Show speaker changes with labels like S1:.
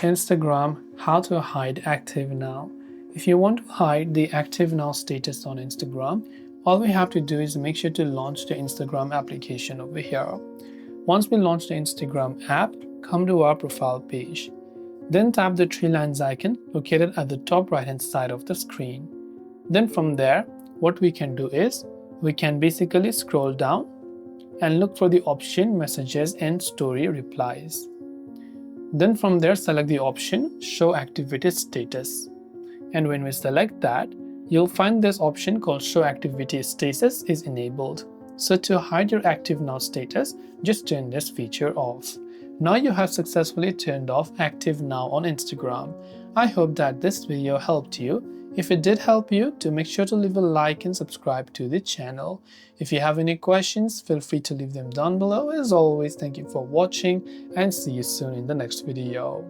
S1: Instagram, how to hide active now. If you want to hide the active now status on Instagram, all we have to do is make sure to launch the Instagram application over here. Once we launch the Instagram app, come to our profile page. Then tap the three lines icon located at the top right hand side of the screen. Then from there, what we can do is, we can basically scroll down and look for the option Messages and Story Replies. Then from there, select the option Show Activity Status. And when we select that, you'll find this option called Show Activity Status is enabled. So to hide your active now status, just turn this feature off. Now you have successfully turned off active now on Instagram. I hope that this video helped you. If it did help you, do make sure to leave a like and subscribe to the channel. If you have any questions, feel free to leave them down below. As always, thank you for watching and see you soon in the next video.